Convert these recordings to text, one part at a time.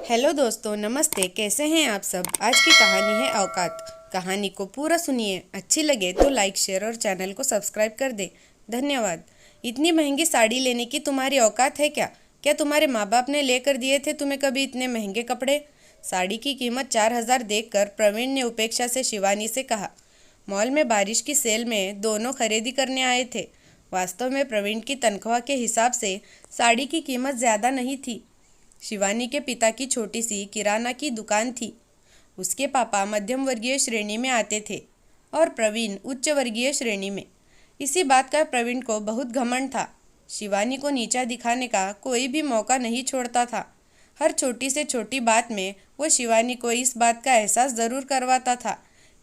Hello दोस्तों, नमस्ते। कैसे हैं आप सब। आज की कहानी है औकात। कहानी को पूरा सुनिए। अच्छी लगे तो लाइक, शेयर और चैनल को सब्सक्राइब कर दे। धन्यवाद। इतनी महंगी साड़ी लेने की तुम्हारी औकात है क्या? क्या तुम्हारे माँ बाप ने लेकर दिए थे तुम्हें कभी इतने महंगे कपड़े? साड़ी की कीमत 4,000 देखकर प्रवीण ने उपेक्षा से शिवानी से कहा। मॉल में बारिश की सेल में दोनों खरीदी करने आए थे। वास्तव में प्रवीण की तनख्वाह के हिसाब से साड़ी की कीमत ज़्यादा नहीं थी। शिवानी के पिता की छोटी सी किराना की दुकान थी। उसके पापा मध्यम वर्गीय श्रेणी में आते थे और प्रवीण उच्च वर्गीय श्रेणी में। इसी बात का प्रवीण को बहुत घमंड था। शिवानी को नीचा दिखाने का कोई भी मौका नहीं छोड़ता था। हर छोटी से छोटी बात में वो शिवानी को इस बात का एहसास ज़रूर करवाता था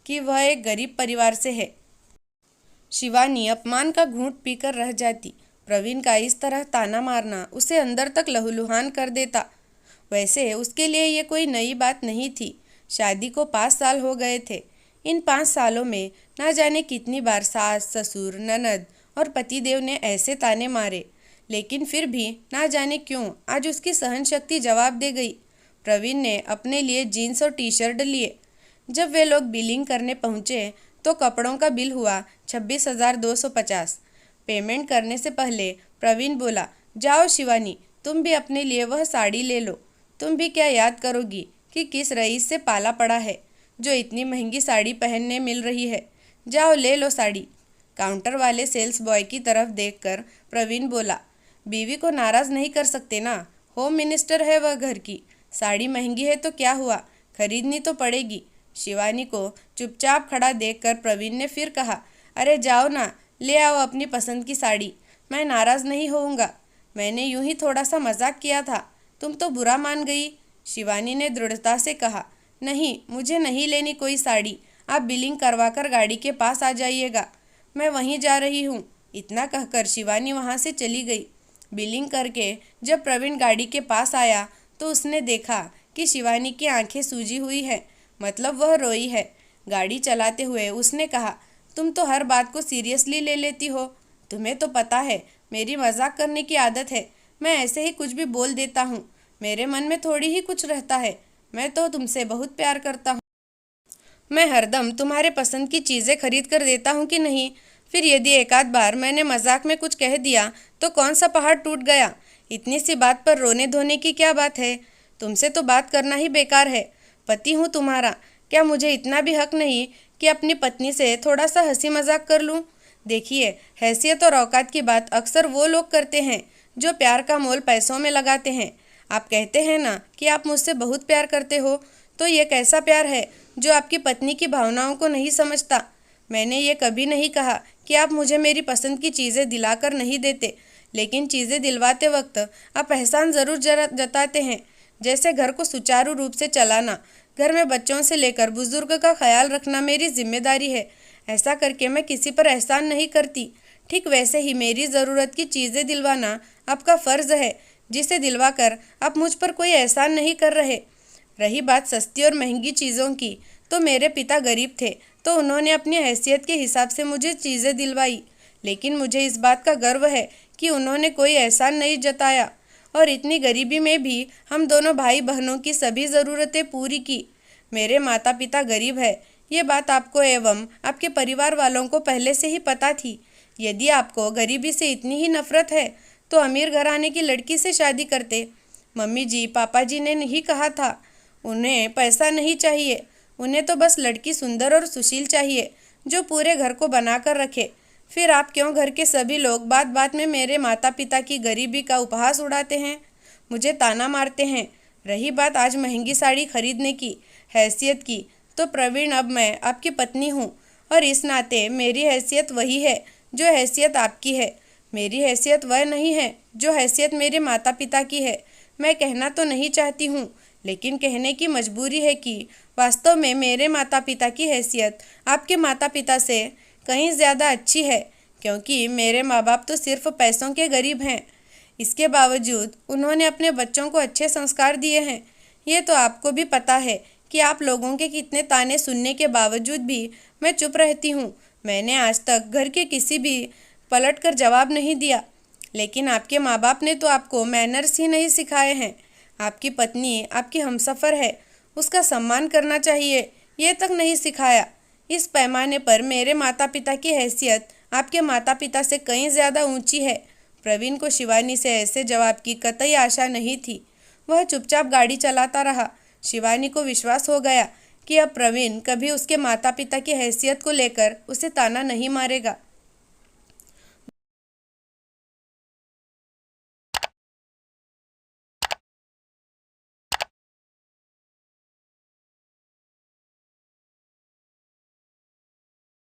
कि वह एक गरीब परिवार से है। शिवानी अपमान का घूंट पीकर रह जाती। प्रवीण का इस तरह ताना मारना उसे अंदर तक लहूलुहान कर देता। वैसे उसके लिए ये कोई नई बात नहीं थी। शादी को 5 साल हो गए थे। इन 5 सालों में ना जाने कितनी बार सास, ससुर, ननद और पतिदेव ने ऐसे ताने मारे, लेकिन फिर भी ना जाने क्यों आज उसकी सहन शक्ति जवाब दे गई। प्रवीण ने अपने लिए जीन्स और टी शर्ट लिए। जब वे लोग बिलिंग करने पहुंचे तो कपड़ों का बिल हुआ 26,250। पेमेंट करने से पहले प्रवीण बोला, जाओ शिवानी, तुम भी अपने लिए वह साड़ी ले लो। तुम भी क्या याद करोगी कि किस रईस से पाला पड़ा है जो इतनी महंगी साड़ी पहनने मिल रही है। जाओ ले लो साड़ी। काउंटर वाले सेल्स बॉय की तरफ देखकर प्रवीण बोला, बीवी को नाराज़ नहीं कर सकते ना, होम मिनिस्टर है वह घर की। साड़ी महंगी है तो क्या हुआ, खरीदनी तो पड़ेगी। शिवानी को चुपचाप खड़ा देखकर प्रवीण ने फिर कहा, अरे जाओ ना, ले आओ अपनी पसंद की साड़ी। मैं नाराज़ नहीं होऊंगा। मैंने यूं ही थोड़ा सा मजाक किया था, तुम तो बुरा मान गई। शिवानी ने दृढ़ता से कहा, नहीं, मुझे नहीं लेनी कोई साड़ी। आप बिलिंग करवाकर गाड़ी के पास आ जाइएगा, मैं वहीं जा रही हूँ। इतना कहकर शिवानी वहाँ से चली गई। बिलिंग करके जब प्रवीण गाड़ी के पास आया तो उसने देखा कि शिवानी की आंखें सूजी हुई है, मतलब वह रोई है। गाड़ी चलाते हुए उसने कहा, तुम तो हर बात को सीरियसली ले लेती हो। तुम्हें तो पता है मेरी मजाक करने की आदत है। मैं ऐसे ही कुछ भी बोल देता हूँ। मेरे मन में थोड़ी ही कुछ रहता है। मैं तो तुमसे बहुत प्यार करता हूँ। मैं हरदम तुम्हारे पसंद की चीज़ें खरीद कर देता हूँ कि नहीं। फिर यदि एक आध बार मैंने मजाक में कुछ कह दिया तो कौन सा पहाड़ टूट गया। इतनी सी बात पर रोने धोने की क्या बात है। तुमसे तो बात करना ही बेकार है। पति हूँ तुम्हारा, क्या मुझे इतना भी हक नहीं कि अपनी पत्नी से थोड़ा सा हंसी मजाक कर लूँ। देखिए, हैसियत और औकात की बात अक्सर वो लोग करते हैं जो प्यार का मोल पैसों में लगाते हैं। आप कहते हैं ना कि आप मुझसे बहुत प्यार करते हो, तो ये कैसा प्यार है जो आपकी पत्नी की भावनाओं को नहीं समझता। मैंने ये कभी नहीं कहा कि आप मुझे मेरी पसंद की चीज़ें दिलाकर नहीं देते, लेकिन चीज़ें दिलवाते वक्त आप एहसान ज़रूर जताते हैं। जैसे घर को सुचारू रूप से चलाना, घर में बच्चों से लेकर बुजुर्ग का ख्याल रखना मेरी जिम्मेदारी है। ऐसा करके मैं किसी पर एहसान नहीं करती। ठीक वैसे ही मेरी ज़रूरत की चीज़ें दिलवाना आपका फ़र्ज़ है, जिसे दिलवाकर आप मुझ पर कोई एहसान नहीं कर रहे। रही बात सस्ती और महंगी चीज़ों की, तो मेरे पिता गरीब थे तो उन्होंने अपनी हैसियत के हिसाब से मुझे चीज़ें दिलवाई। लेकिन मुझे इस बात का गर्व है कि उन्होंने कोई एहसान नहीं जताया और इतनी गरीबी में भी हम दोनों भाई बहनों की सभी ज़रूरतें पूरी की। मेरे माता पिता गरीब है, ये बात आपको एवं आपके परिवार वालों को पहले से ही पता थी। यदि आपको गरीबी से इतनी ही नफरत है तो अमीर घराने की लड़की से शादी करते। मम्मी जी, पापा जी ने नहीं कहा था, उन्हें पैसा नहीं चाहिए, उन्हें तो बस लड़की सुंदर और सुशील चाहिए जो पूरे घर को बनाकर रखे। फिर आप क्यों घर के सभी लोग बात बात में मेरे माता पिता की गरीबी का उपहास उड़ाते हैं, मुझे ताना मारते हैं। रही बात आज महंगी साड़ी खरीदने की, हैसियत की, तो प्रवीण, अब मैं आपकी पत्नी हूँ और इस नाते मेरी हैसियत वही है जो हैसियत आपकी है। मेरी हैसियत वह नहीं है जो हैसियत मेरे माता पिता की है। मैं कहना तो नहीं चाहती हूँ, लेकिन कहने की मजबूरी है कि वास्तव में मेरे माता पिता की हैसियत आपके माता पिता से कहीं ज़्यादा अच्छी है, क्योंकि मेरे माँ बाप तो सिर्फ पैसों के गरीब हैं। इसके बावजूद उन्होंने अपने बच्चों को अच्छे संस्कार दिए हैं। ये तो आपको भी पता है कि आप लोगों के कितने ताने सुनने के बावजूद भी मैं चुप रहती हूँ। मैंने आज तक घर के किसी भी पलट कर जवाब नहीं दिया, लेकिन आपके माँ बाप ने तो आपको मैनर्स ही नहीं सिखाए हैं। आपकी पत्नी आपकी हमसफ़र है, उसका सम्मान करना चाहिए, ये तक नहीं सिखाया। इस पैमाने पर मेरे माता पिता की हैसियत आपके माता पिता से कहीं ज़्यादा ऊंची है। प्रवीण को शिवानी से ऐसे जवाब की कतई आशा नहीं थी। वह चुपचाप गाड़ी चलाता रहा। शिवानी को विश्वास हो गया कि अब प्रवीण कभी उसके माता पिता की हैसियत को लेकर उसे ताना नहीं मारेगा।